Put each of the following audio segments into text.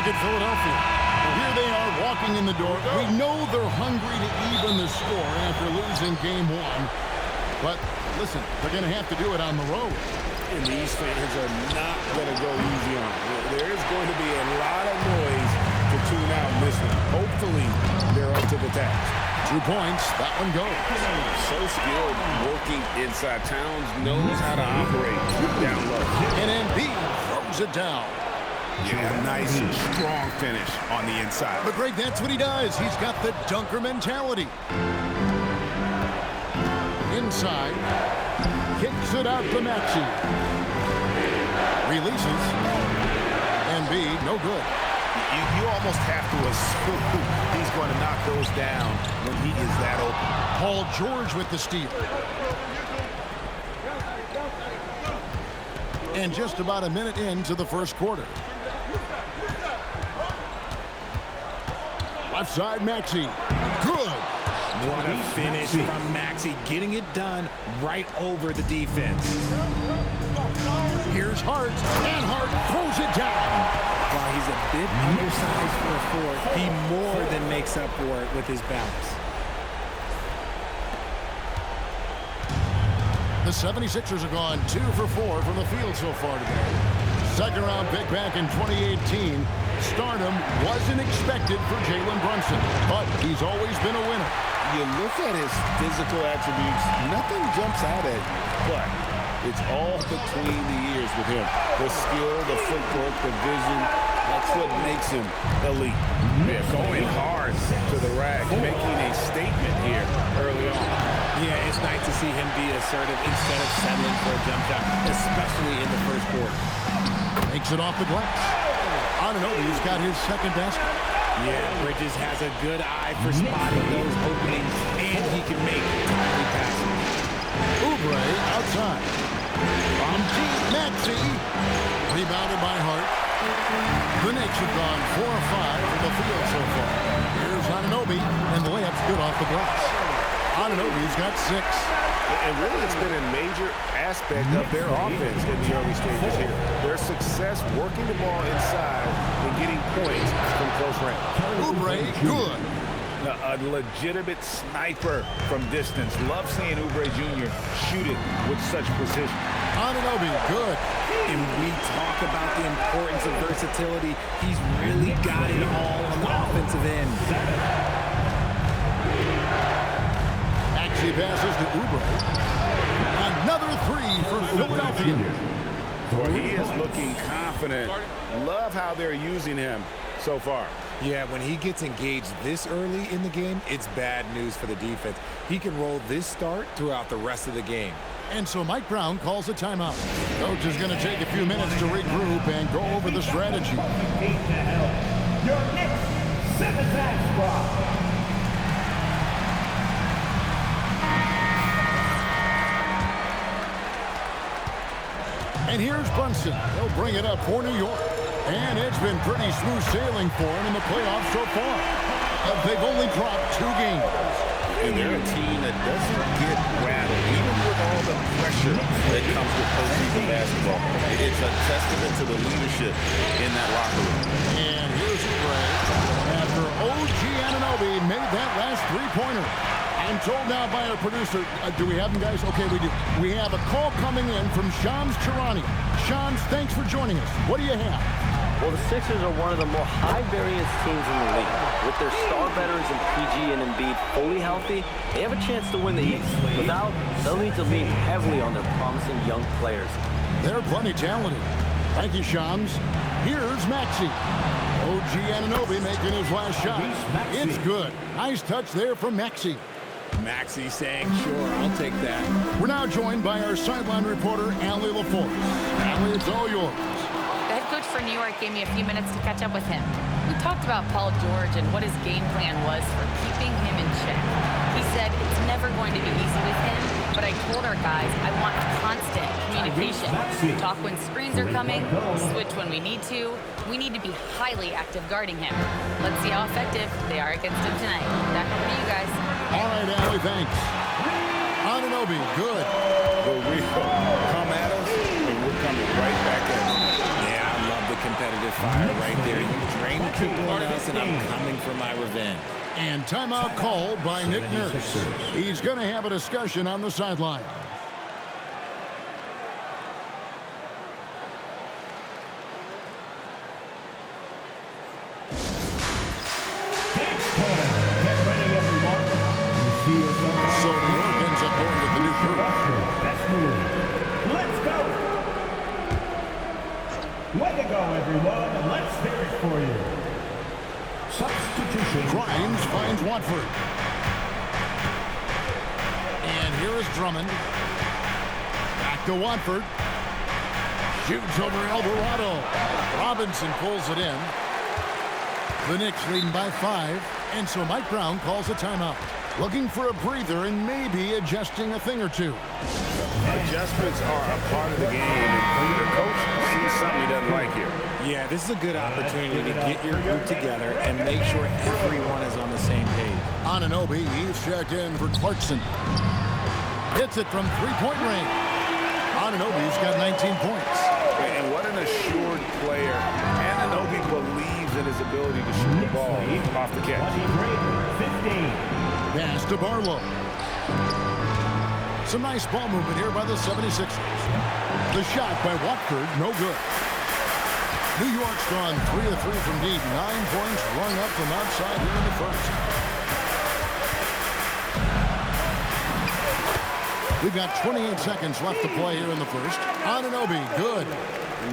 at Philadelphia. Well, here they are walking in the door. We know they're hungry to even the score after losing game one. But listen, they're going to have to do it on the road. And these fans are not going to go easy on it. There is going to be a lot of noise to tune out in this one. Hopefully, they're up to the task. 2 points. That one goes. So skilled working inside. Towns knows how to operate down low. And Embiid throws it down. Yeah, nice, strong finish on the inside. But, Greg, that's what he does. He's got the dunker mentality. Inside. Kicks it out to Maxey. Releases. Embiid, no good. You almost have to assume he's going to knock those down when he is that open. Paul George with the steal. And just about a minute into the first quarter. Left side, Maxey. Good. What a finish from Maxey, getting it done right over the defense. Here's Hart, and Hart throws it down. While he's a bit undersized for a forward, he more than makes up for it with his balance. The 76ers are gone 2 for 4 from the field so far today. Second round pick back in 2018. Stardom wasn't expected for Jalen Brunson, but he's always been a winner. You look at his physical attributes, nothing jumps out at you, but it's all between the ears with him. The skill, the footwork, the vision, that's what makes him elite. Yeah, going hard to the rack, making a statement here early on. Yeah, it's nice to see him be assertive instead of settling for a jump shot, especially in the first quarter. Makes it off the glass. Anunoby's got his second basket. Yeah, Bridges has a good eye for spotting those openings, and he can make timely passes. Oubre outside. From deep, Maxey. Rebounded by Hart. The Knicks have gone 4 of 5 from the field so far. Here's Anunoby, and the layup's good off the glass. Anunoby's got 6. And really, it's been a major aspect of their offense in the early stages here. Their success working the ball inside and getting points from close range. Oubre, good. A legitimate sniper from distance. Love seeing Oubre Jr. shoot it with such precision. Anunoby, good. And we talk about the importance of versatility. He's really got it all on the offensive end. Maxey passes to Oubre. Another 3 for Philadelphia. Well, he is looking confident. Love how they're using him so far. Yeah, when he gets engaged this early in the game, it's bad news for the defense. He can roll this start throughout the rest of the game. And so Mike Brown calls a timeout. Coach is going to take a few minutes to regroup and go over the strategy. Your Knicks 7-man squad. And here's Brunson. He'll bring it up for New York. And it's been pretty smooth sailing for him in the playoffs so far. They've only dropped 2 games. And they're a team that doesn't get rattled, even with all the pressure that comes with postseason basketball. It's a testament to the leadership in that locker room. And here's Oubre after OG Anunoby made that last 3-pointer. I'm told now by our producer, do we have them, guys? Okay, we do. We have a call coming in from Shams Charania. Shams, thanks for joining us. What do you have? Well, the Sixers are one of the more high-variance teams in the league. With their star veterans in PG and Embiid fully healthy, they have a chance to win the East. Without, they'll need to lean heavily on their promising young players. They're plenty talented. Thank you, Shams. Here's Maxey. OG Anunoby making his last shot. It's good. Nice touch there from Maxey. Maxey saying, sure, I'll take that. We're now joined by our sideline reporter, Allie LaForce. Allie, it's all yours. The head coach for New York gave me a few minutes to catch up with him. We talked about Paul George and what his game plan was for keeping him in check. He said it's never going to be easy with him, but I told our guys I want constant communication. Talk when screens are coming, switch when we need to. We need to be highly active guarding him. Let's see how effective they are against him tonight. Back over to you guys. All right, Allie, thanks. Anunoby, good. The real come at us, and we're coming right back at us. Yeah, I love the competitive competitive fire right there. You drained everyone else, and I'm coming for my revenge. And timeout called by Nick Nurse. He's going to have a discussion on the sideline. So New York ends up going with the new crew. Let's go. Way to go, everyone. Let's hear it for you. Substitution. Grimes finds Watford. And here is Drummond. Back to Watford. Shoots over Alvarado. Robinson pulls it in. The Knicks leading by 5. And so Mike Brown calls a timeout. Looking for a breather and maybe adjusting a thing or two. Adjustments are a part of the game, and the coach sees something he doesn't like here. Yeah, this is a good opportunity to get your group together and make sure everyone is on the same page. Anunoby, he's checked in for Clarkson. Hits it from three-point range. Anunoby's got 19 points. And what an assured player. Anunoby believes in his ability to shoot the ball off the catch. 15. Pass to Barlow. Some nice ball movement here by the 76ers. The shot by Watford, no good. New York's gone 3 of 3 from deep. 9 points rung up from outside here in the first. We've got 28 seconds left to play here in the first. Anunoby, good.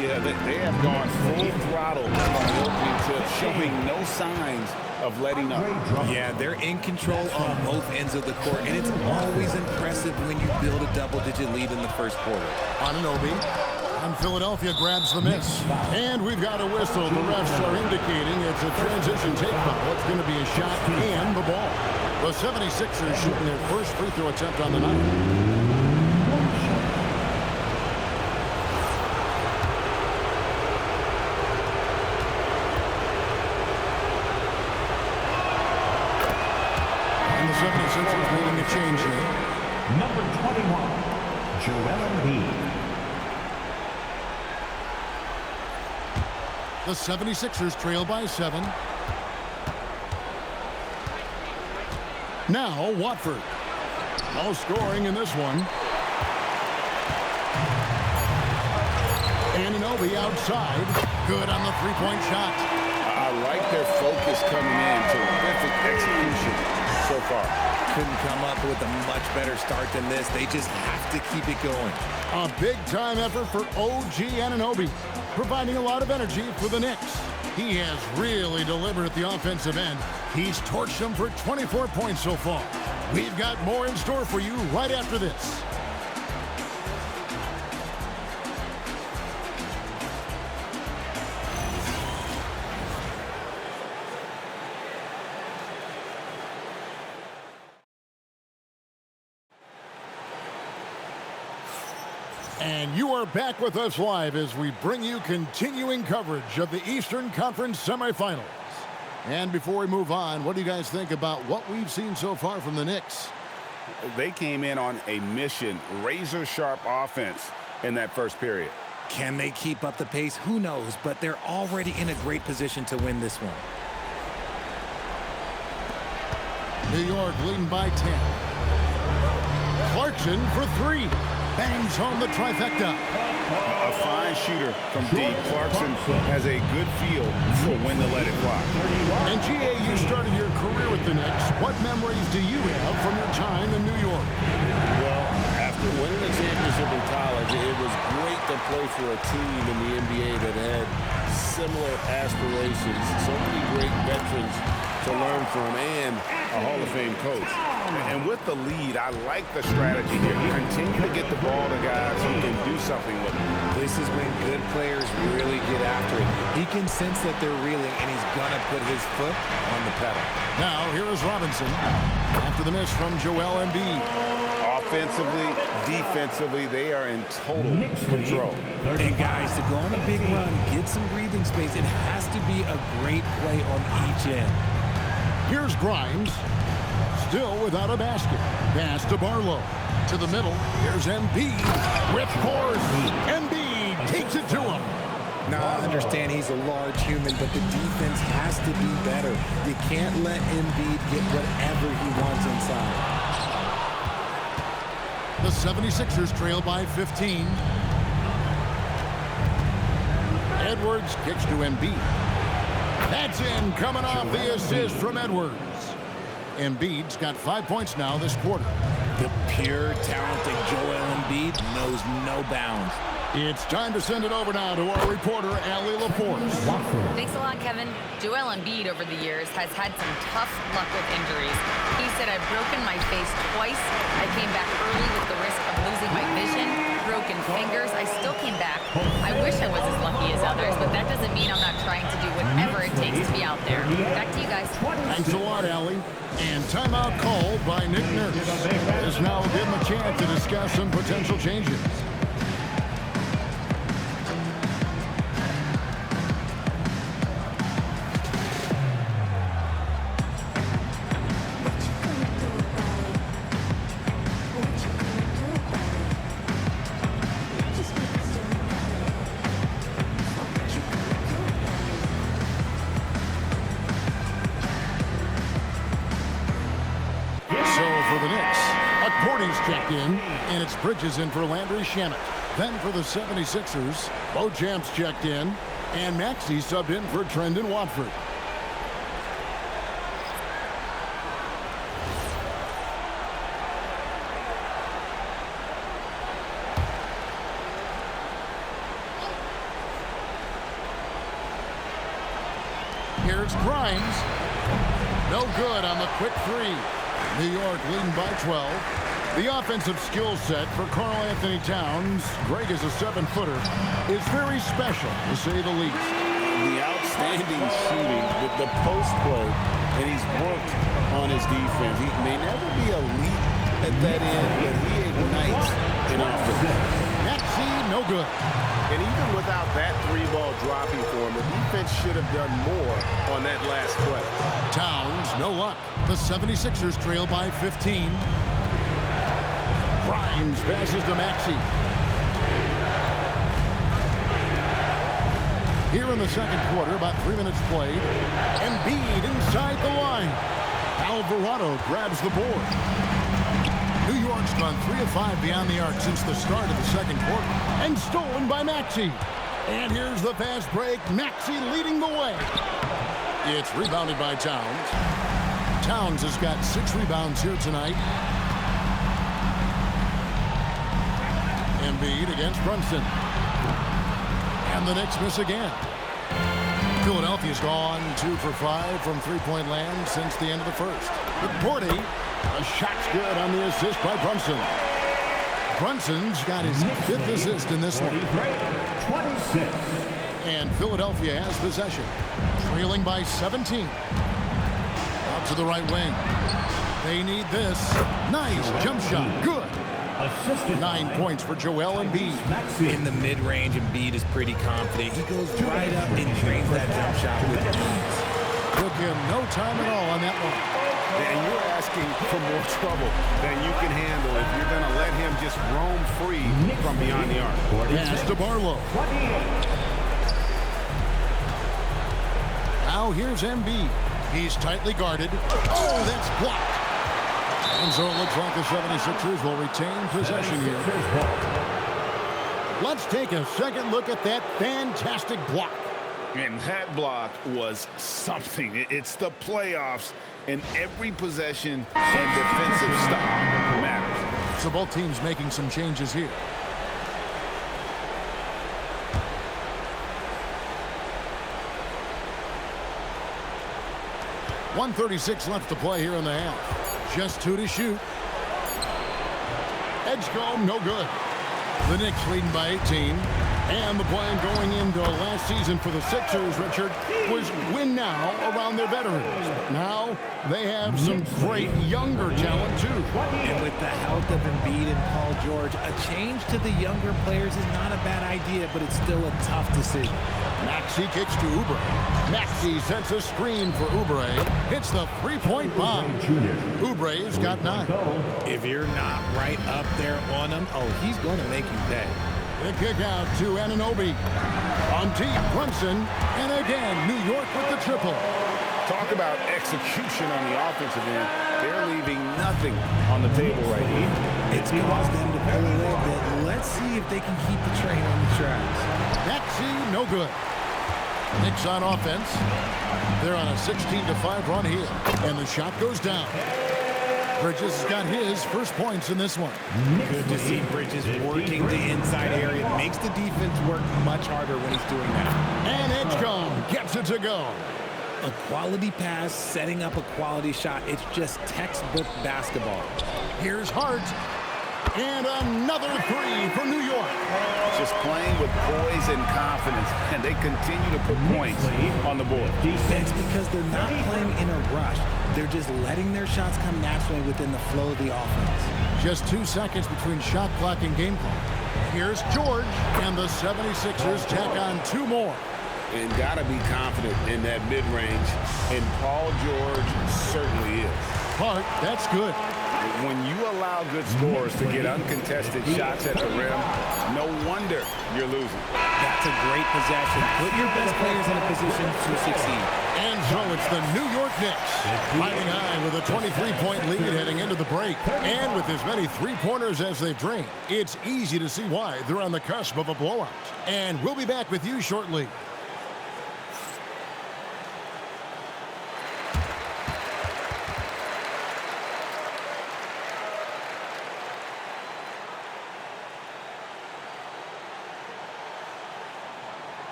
Yeah, they have gone full throttle on the opening tip, showing no signs of letting up. Yeah, they're in control on both ends of the court, and it's always impressive when you build a double-digit lead in the first quarter. Anunoby, and Philadelphia grabs the miss. And we've got a whistle. The refs are indicating it's a transition take foul. It's going to be a shot and the ball. The 76ers shooting their first free throw attempt on the night. And the 76ers making a change here. Number 21, Joel Embiid. The 76ers trail by 7. Now, Watford. No scoring in this one. Anunoby outside. Good on the three-point shot. I like their focus coming in. Terrific execution so far. Couldn't come up with a much better start than this. They just have to keep it going. A big-time effort for OG Anunoby, providing a lot of energy for the Knicks. He has really delivered at the offensive end. He's torched them for 24 points so far. We've got more in store for you right after this. And you are back with us live as we bring you continuing coverage of the Eastern Conference semifinals. And before we move on, what do you guys think about what we've seen so far from the Knicks? They came in on a mission, razor-sharp offense in that first period. Can they keep up the pace? Who knows, but they're already in a great position to win this one. New York leading by 10. Clarkson for 3. Bangs home the trifecta. A fine shooter from deep. Clarkson has a good feel for when to let it fly. And G.A., you started your career with the Knicks. What memories do you have from your time in New York? Well, after winning a championship in college, it was great to play for a team in the NBA that had similar aspirations. So many great veterans to learn from and a Hall of Fame coach. And with the lead, I like the strategy here. Continue to get the ball to guys who can do something with it. This is when good players really get after it. He can sense that they're reeling, and he's going to put his foot on the pedal. Now, here is Robinson. After the miss from Joel Embiid. Offensively, defensively, they are in total control. And guys, to go on a big run, get some breathing space, it has to be a great play on each end. Here's Grimes. Still without a basket. Pass to Barlow. To the middle. Here's Embiid with force. Embiid takes it to him. Now, I understand he's a large human, but the defense has to be better. You can't let Embiid get whatever he wants inside. The 76ers trail by 15. Edwards kicks to Embiid. That's in, coming off the assist from Edwards. Embiid's got 5 points now this quarter. The pure, talented Joel Embiid knows no bounds. It's time to send it over now to our reporter, Allie LaForce. Thanks a lot, Kevin. Joel Embiid over the years has had some tough luck with injuries. He said, "I've broken my face twice. I came back early with the risk of losing my vision, broken fingers. I still came back. I wish I was as lucky as others, but that doesn't mean I'm not trying to do whatever it takes to be out there." Back to you guys. Thanks a lot, Allie. And timeout called by Nick Nurse. This now will give him a chance to discuss some potential changes. For the Knicks, Courtney's checked in, and it's Bridges in for Landry Shamet. Then for the 76ers, Beauchamp's checked in, and Maxey subbed in for Trendon Watford. Here's Grimes. No good on the quick three. New York leading by 12. The offensive skill set for Karl Anthony Towns, Greg is a 7-footer, is very special, to say the least. The outstanding shooting with the post play, and he's worked on his defense. He may never be elite at that end, but he ignites an offense. Maxey, no good. And even without that three-ball dropping for him, the defense should have done more on that last play. Towns, no luck. The 76ers trail by 15. Grimes passes to Maxey. Here in the second quarter, about 3 minutes played. Embiid inside the line. Alvarado grabs the board. New York's gone 3 of 5 beyond the arc since the start of the second quarter. And stolen by Maxey. And here's the fast break. Maxey leading the way. It's rebounded by Towns. Towns has got 6 rebounds here tonight. Embiid against Brunson. And the Knicks miss again. Philadelphia's gone 2 for 5 from three-point land since the end of the first. With Porty, a shot's good on the assist by Brunson. Brunson's got his 5th assist in this one. 26. And Philadelphia has possession. Trailing by 17. Out to the right wing. They need this. Nice jump shot. Good. 9 points for Joel Embiid. In the mid-range, Embiid is pretty confident. He goes right up and drains that jump shot with ease. Took him no time at all on that one. And you're asking for more trouble than you can handle if you're going to let him just roam free from beyond the arc. Pass to Barlow. Now here's Embiid. He's tightly guarded. Oh, that's blocked. And so it looks like the 76ers will retain possession here. Let's take a second look at that fantastic block. And that block was something. It's the playoffs, and every possession and defensive stop matters. So both teams making some changes here. .136 left to play here in the half. Just 2 to shoot. Edgecombe, no good. The Knicks leading by 18. And the plan going into last season for the Sixers, Richard, was win now around their veterans. Now they have some great younger talent, too. And with the health of Embiid and Paul George, a change to the younger players is not a bad idea, but it's still a tough decision. Maxey kicks to Oubre. Maxey sets a screen for Oubre. Hits the three-point bomb. Oubre's got 9. If you're not right up there on him, oh, he's going to make you pay. The kick out to Anunoby. From deep, Brunson. And again, New York with the triple. Talk about execution on the offensive end. They're leaving nothing on the table right here. It's caused them to pull a little bit. Let's see if they can keep the train on the tracks. Maxey, no good. Knicks on offense. They're on a 16-5 run here. And the shot goes down. Bridges has got his first points in this one. Good to see Bridges working the inside area. Makes the defense work much harder when he's doing that. And Edgecombe gets it to go. A quality pass, setting up a quality shot. It's just textbook basketball. Here's Hart. And another three for New York. Just playing with poise and confidence, and they continue to put points on the board. It's because they're not playing in a rush. They're just letting their shots come naturally within the flow of the offense. Just 2 seconds between shot clock and game clock. Here's George, and the 76ers tack on 2 more. And got to be confident in that mid-range, and Paul George certainly is. Hart, that's good. When you allow good scorers to get uncontested shots at the rim, no wonder you're losing. That's a great possession. Put your best players in a position to succeed. And so it's the New York Knicks riding high with a 23-point lead heading into the break. And with as many three-pointers as they've drained, it's easy to see why they're on the cusp of a blowout. And we'll be back with you shortly.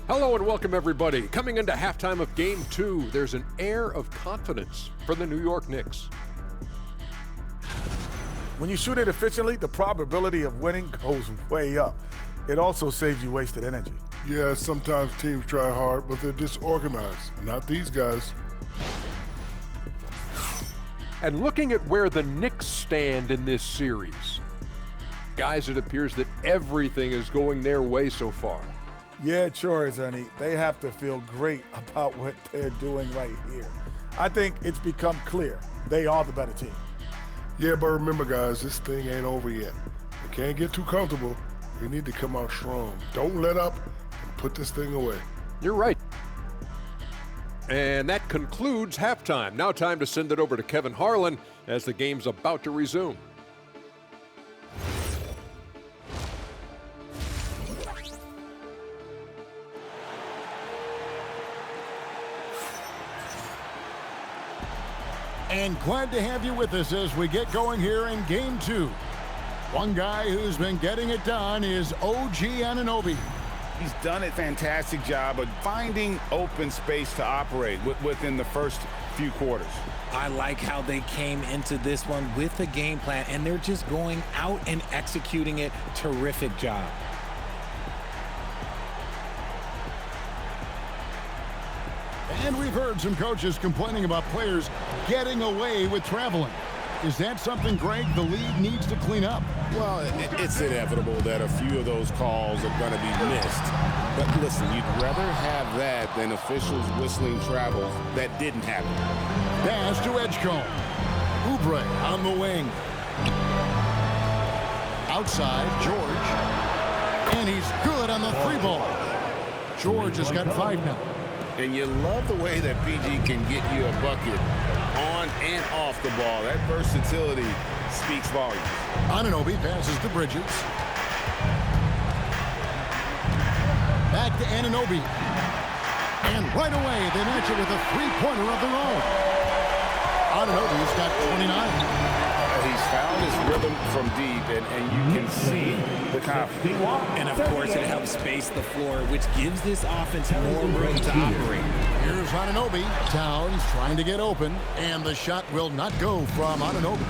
Hello and welcome everybody. Coming into halftime of Game 2, there's an air of confidence for the New York Knicks. When you shoot it efficiently, the probability of winning goes way up. It also saves you wasted energy. Yeah, sometimes teams try hard, but they're disorganized. Not these guys. And looking at where the Knicks stand in this series, guys, it appears that everything is going their way so far. Yeah, it sure is, Ernie. They have to feel great about what they're doing right here. I think it's become clear they are the better team. Yeah, but remember, guys, this thing ain't over yet. We can't get too comfortable. We need to come out strong. Don't let up and put this thing away. You're right. And that concludes halftime. Now time to send it over to Kevin Harlan as the game's about to resume. And glad to have you with us as we get going here in Game 2. One guy who's been getting it done is OG Anunoby. He's done a fantastic job of finding open space to operate within the first few quarters. I like how they came into this one with a game plan, and they're just going out and executing it. Terrific job. And we've heard some coaches complaining about players getting away with traveling. Is that something, Greg, the league needs to clean up? Well, it's inevitable that a few of those calls are going to be missed. But listen, you'd rather have that than officials whistling travel that didn't happen. Pass to Edgecombe. Oubre on the wing. Outside, George. And he's good on the three ball. George has got 5 now. And you love the way that PG can get you a bucket on and off the ball. That versatility speaks volumes. Anunoby passes to Bridges. Back to Anunoby. And right away, they match it with a three-pointer of their own. Anunoby's got 29. He's found his rhythm from deep, and you can see the confidence. And, of course, it helps space the floor, which gives this offense more room to operate. Here's Anunoby. Towns trying to get open, and the shot will not go from Anunoby.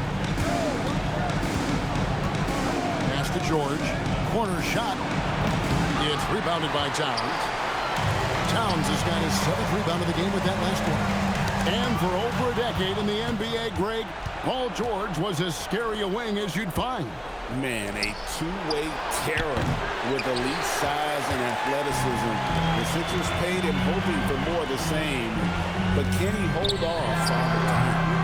Pass to George. Corner shot. It's rebounded by Towns. Towns has got his 7th rebound of the game with that last one. And for over a decade in the NBA, Greg, Paul George was as scary a wing as you'd find. Man, a two-way terror with elite size and athleticism. The Sixers paid him hoping for more of the same. But can he hold off?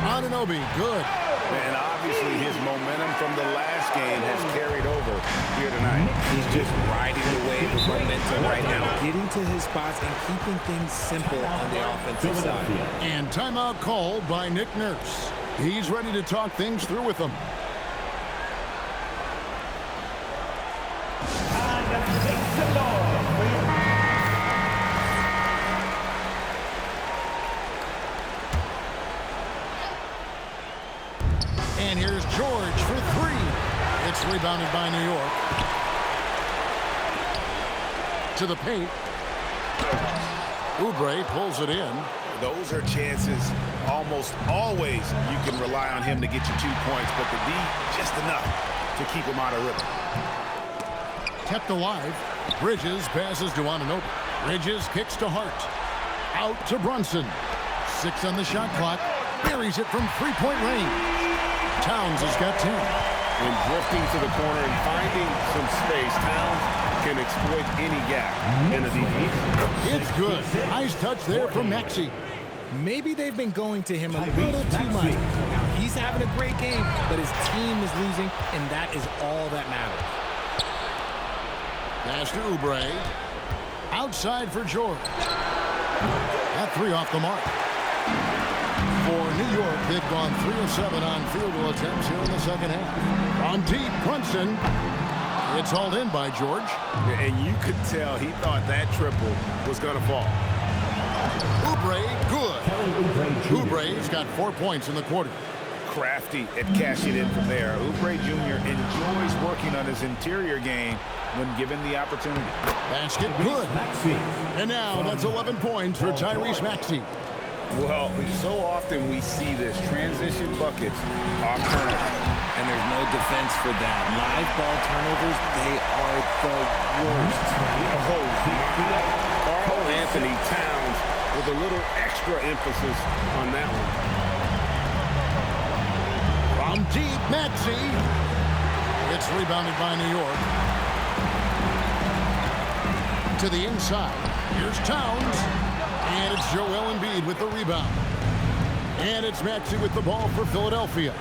Anunoby, good. And obviously his momentum from the last game has carried over here tonight. He's just riding the wave of momentum right now, getting to his spots and keeping things simple on the offensive side. And timeout called by Nick Nurse. He's ready to talk things through with them. And here's George for three. It's rebounded by New York. To the paint. Oubre pulls it in. Those are chances almost always you can rely on him to get you 2 points, but the D, just enough to keep him out of rhythm. Kept alive. Bridges passes to Anunoby. Bridges kicks to Hart. Out to Brunson. 6 on the shot clock. Buries it from three-point range. Towns has got 10. When drifting to the corner and finding some space, Towns can exploit any gap in a defense. It's good. Nice touch there from Maxey. Maybe they've been going to him a little too much. Now, he's having a great game, but his team is losing, and that is all that matters. Pass to Oubre. Outside for George. That three off the mark. For New York, they've gone 3 of 7 on field goal attempts here in the second half. On deep, Brunson. It's hauled in by George. And you could tell he thought that triple was going to fall. Oubre, good. Oubre's got 4 points in the quarter. Crafty at cashing in from there. Oubre Jr. enjoys working on his interior game when given the opportunity. Basket, good. And now that's 11 points for Tyrese Maxey. Well, so often we see this. Transition buckets off turnovers. And there's no defense for that. Live ball turnovers, they are the worst. Karl Anthony Towns with a little extra emphasis on that one. From deep, Maxey. It's rebounded by New York. To the inside. Here's Towns. And it's Joel Embiid with the rebound. And it's Maxey with the ball for Philadelphia.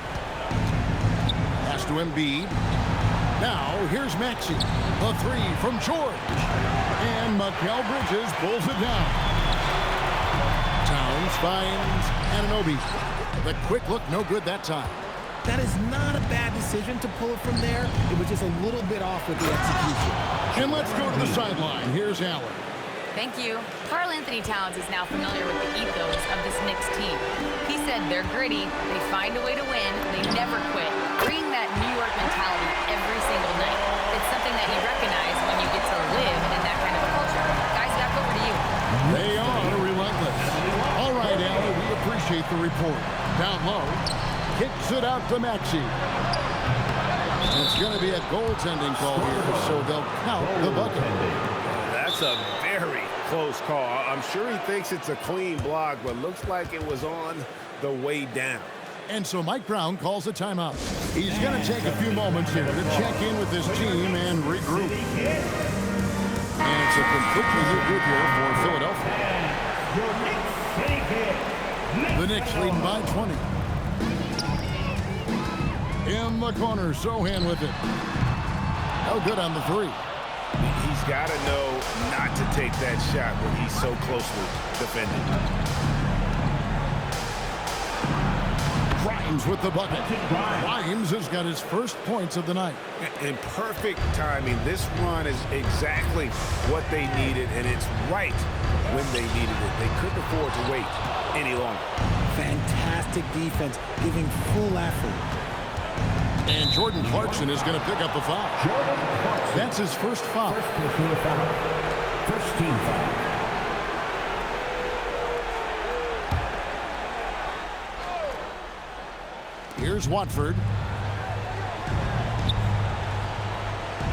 Pass to Embiid. Now, here's Maxey. The three from George. And Mikal Bridges pulls it down. Towns finds Anunoby. The quick look, no good that time. That is not a bad decision to pull it from there. It was just a little bit off with the execution. And let's go to the sideline. Here's Allen. Thank you. Karl Anthony Towns is now familiar with the ethos of this Knicks team. He said they're gritty, they find a way to win, they never quit, bringing that New York mentality every single night. It's something that you recognize when you get to live in that kind of a culture. Guys, back over to you. They are relentless. All right, Allen, we appreciate the report. Down low, kicks it out to Maxey. It's going to be a goaltending call here, so they'll count the bucket. That's a very close call. I'm sure he thinks it's a clean block, but looks like it was on the way down. And so Mike Brown calls a timeout. He's going to take a few moments here to check in with his team and regroup. And it's a completely new group here for Philadelphia. The Knicks leading by 20. In the corner, Sohan with it. No good on the three. He's got to know not to take that shot when he's so closely defended. Grimes with the bucket. Grimes has got his first points of the night. And perfect timing. This run is exactly what they needed, and it's right when they needed it. They couldn't afford to wait any longer. Fantastic defense, giving full effort. And Jordan Clarkson is going to pick up the foul. That's his first foul. First team foul. Here's Watford.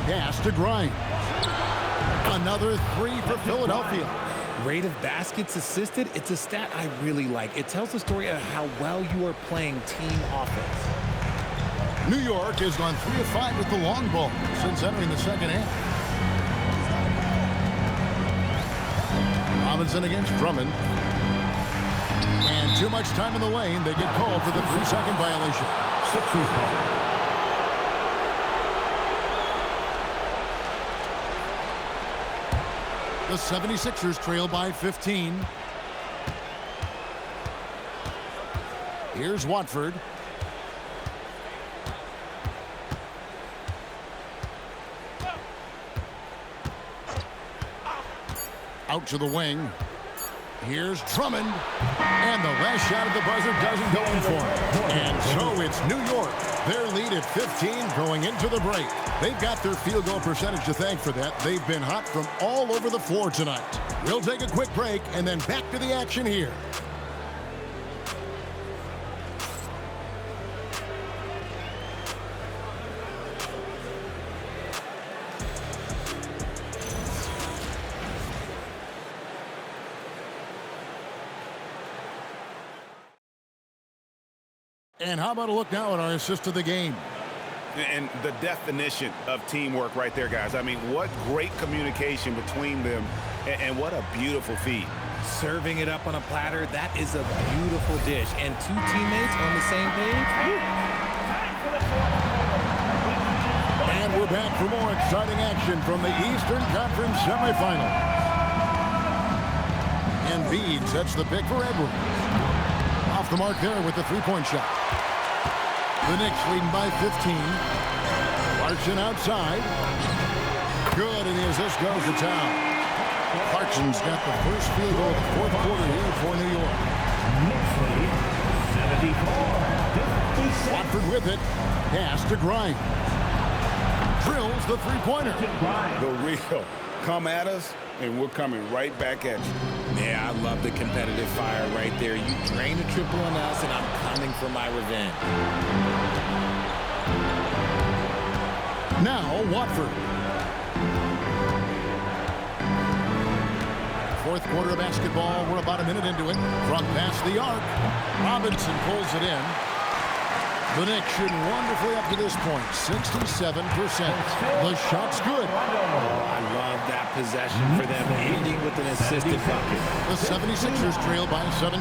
Pass to Grimes. Another three for Philadelphia. Rate of baskets assisted, it's a stat I really like. It tells the story of how well you are playing team offense. New York has gone 3 of 5 with the long ball since entering the second half. Robinson against Drummond. And too much time in the lane. They get called for the 3-second violation. The 76ers trail by 15. Here's Watford. Out to the wing. Here's Drummond. And the last shot at the buzzer doesn't go in for him. And so it's New York. Their lead at 15 going into the break. They've got their field goal percentage to thank for that. They've been hot from all over the floor tonight. We'll take a quick break and then back to the action here. And how about a look now at our assist of the game? And the definition of teamwork right there, guys. I mean, what great communication between them, and what a beautiful feed. Serving it up on a platter, that is a beautiful dish. And two teammates on the same page. And we're back for more exciting action from the Eastern Conference semifinal. Embiid sets the pick for Edwards. Off the mark there with the three-point shot. The Knicks leading by 15. Clarkson outside. Good, and the assist goes to town. Clarkson's got the first field goal of the fourth quarter here for New York. Knicks lead 74-56. Watford with it. Pass to Grimes. Drills the three-pointer. The real. Come at us, and we're coming right back at you. Yeah, I love the competitive fire right there. You drain a triple on us, and I'm coming for my revenge. Now, Watford. Fourth quarter of basketball. We're about a minute into it. From past the arc. Robinson pulls it in. The Knicks shooting wonderfully up to this point. 67%. The shot's good. I love that possession for them, ending with an assisted bucket. The 76ers trail by 17.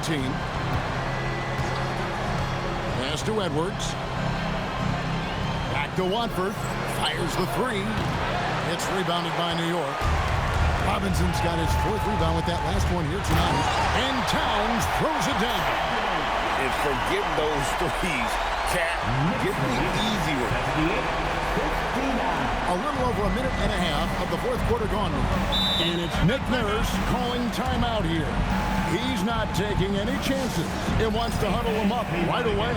Pass to Edwards. Back to Watford. Fires the three. It's rebounded by New York. Robinson's got his fourth rebound with that last one here tonight. And Towns throws it down. And forget those threes. Cat, get the easy one. A little over a minute and a half of the fourth quarter gone. And it's Nick Nurse calling timeout here. He's not taking any chances. He wants to huddle them up right away.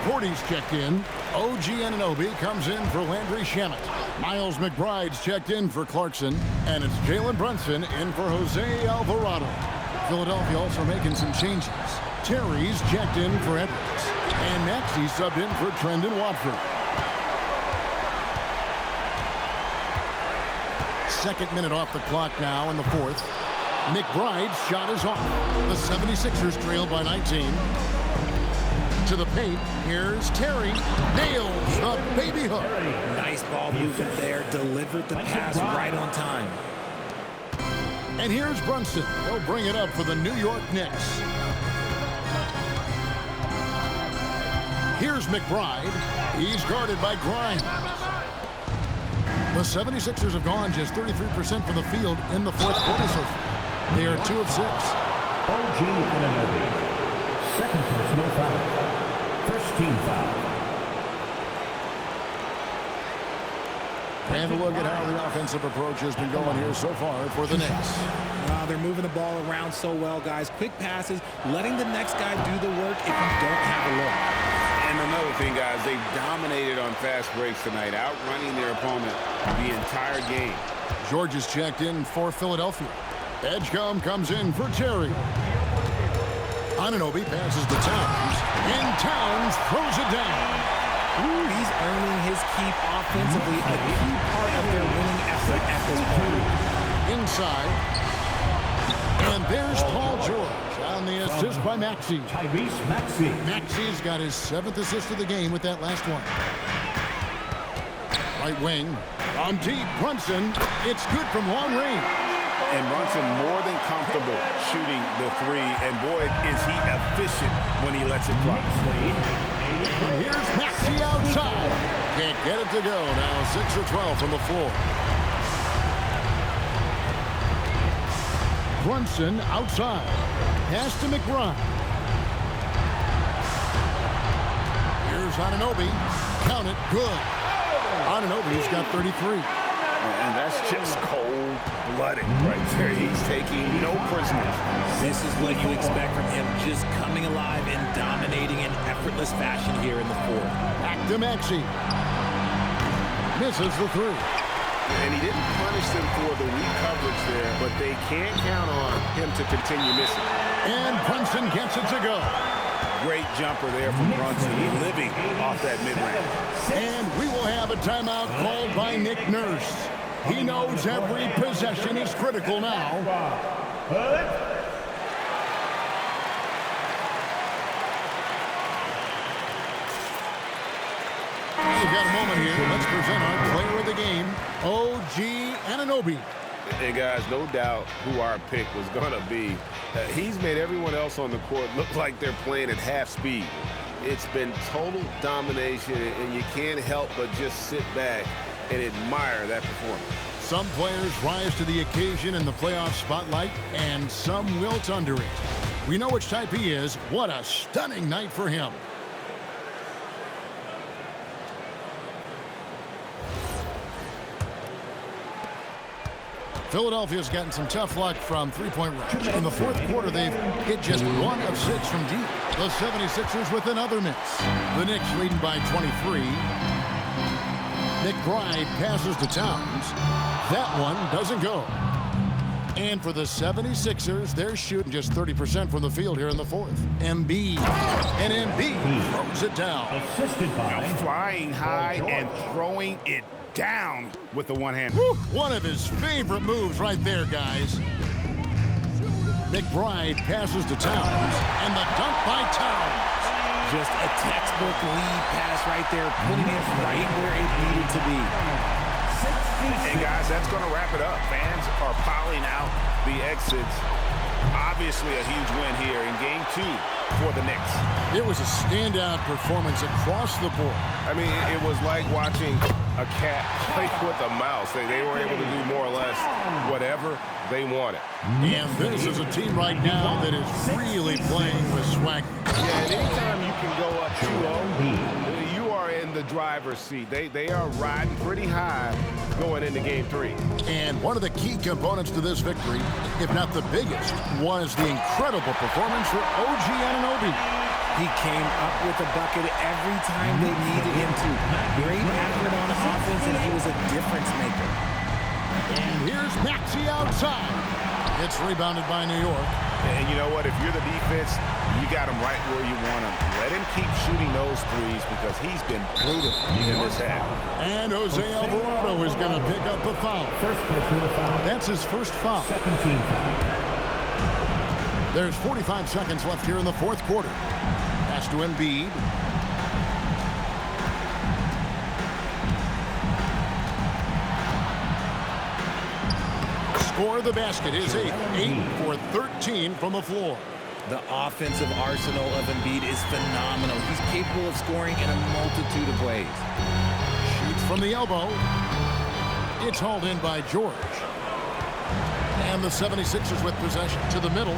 Cordy's checked in. OG Anunoby comes in for Landry Shamet. Miles McBride's checked in for Clarkson. And it's Jalen Brunson in for Jose Alvarado. Philadelphia also making some changes. Terry's checked in for Edwards. And Maxey subbed in for Trendon Watford. Second minute off the clock now in the fourth. McBride's shot is off. The 76ers trail by 19. To the paint. Here's Terry. Nails the baby hook. Nice ball movement there. Delivered the pass right on time. And here's Brunson. He'll bring it up for the New York Knicks. Here's McBride. He's guarded by Grimes. The 76ers have gone just 33% from the field in the fourth quarter so far. They are 2 of 6. OG Anunoby. Second personal foul. First team foul. And a look at how the offensive approach has been going here so far for the Knicks. They're moving the ball around so well, guys. Quick passes, letting the next guy do the work if you don't have a look. And another thing, guys, they've dominated on fast breaks tonight, outrunning their opponent the entire game. George is checked in for Philadelphia. Edgecombe comes in for Terry. Anunoby passes to Towns, and Towns throws it down. Ooh, he's earning his keep offensively, a key part of their winning effort at this point. Inside. And there's Paul George on the assist by Maxey. Tyrese Maxey. Maxey's got his 7th assist of the game with that last one. Right wing. On deep, Brunson. It's good from long range. And Brunson more than comfortable shooting the three. And boy, is he efficient when he lets it fly. And here's Maxey outside. Can't get it to go. Now 6 or 12 from the floor. Brunson outside. Pass to McBride. Here's Anunoby. Count it. Good. Anunoby's got 33. And that's just cold-blooded right there. He's taking no prisoners. This is what you expect from him, just coming alive and dominating in effortless fashion here in the fourth. Back to Maxey. Misses the three. And he didn't punish them for the weak coverage there, but they can't count on him to continue missing. And Brunson gets it to go. Great jumper there from Brunson, living off that mid-range. And we will have a timeout called by Nick Nurse. He knows every possession is critical now. We've got a moment here. Let's present our player of the game, OG Anunoby. And guys, no doubt who our pick was going to be. He's made everyone else on the court look like they're playing at half speed. It's been total domination, and you can't help but just sit back and admire that performance. Some players rise to the occasion in the playoff spotlight, and some wilt under it. We know which type he is. What a stunning night for him. Philadelphia's gotten some tough luck from three-point range. In the fourth quarter, they've hit just 1 of 6 from deep. The 76ers with another miss. The Knicks leading by 23. McBride passes to Towns. That one doesn't go. And for the 76ers, they're shooting just 30% from the field here in the fourth. Embiid. And Embiid throws it down. Assisted by Flying high and throwing it down with the one hand. Woo, one of his favorite moves right there, guys. McBride passes to Towns, and the dunk by Towns. Just a textbook lead pass right there, putting it right where it needed to be. And guys, that's going to wrap it up. Fans are piling out the exits. Obviously a huge win here in Game 2 for the Knicks. It was a standout performance across the board. I mean, it was like watching a cat play with a mouse. They were able to do more or less whatever they wanted. And this is a team right now that is really playing with swag. Yeah, and anytime you can go up 2-0, you are in the driver's seat. They are riding pretty high going into Game 3. And one of the key components to this victory, if not the biggest, was the incredible performance for OG Anunoby. He came up with a bucket every time they needed him to. Great effort on offense, and he was a difference maker. And here's Maxey outside. It's rebounded by New York. And you know what? If you're the defense, you got him right where you want him. Let him keep shooting those threes because he's been brutal in this half. And Jose Alvarado is going to pick up a foul. first personal foul. That's his first foul. Second team foul. There's 45 seconds left here in the fourth quarter. Pass to Embiid. Score the basket is 8 for 13 from the floor. The offensive arsenal of Embiid is phenomenal. He's capable of scoring in a multitude of ways. Shoots from the elbow. It's hauled in by George. And the 76ers with possession to the middle.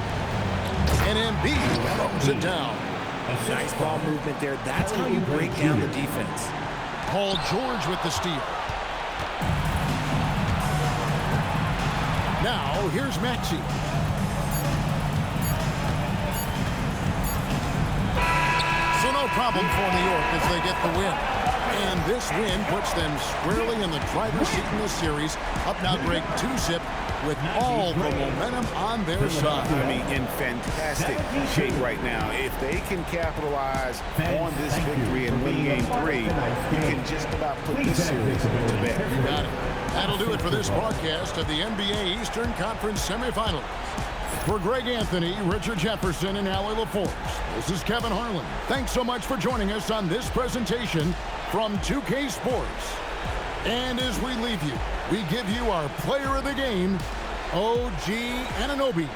And Embiid throws it down. Nice ball movement there. That's how you break down the defense. Paul George with the steal. Now, here's Maxey. So no problem for New York as they get the win. And this win puts them squarely in the driver's seat in this series. Up now, Greg, 2-zip with all the momentum on their side. I mean, in fantastic shape right now. If they can capitalize on this victory and win game 3, you can just about put this series to bed. You got it. That'll do it for this broadcast of the NBA Eastern Conference semifinals. For Greg Anthony, Richard Jefferson, and Allie LaForce, this is Kevin Harlan. Thanks so much for joining us on this presentation from 2K Sports. And as we leave you, we give you our player of the game, OG Anunoby.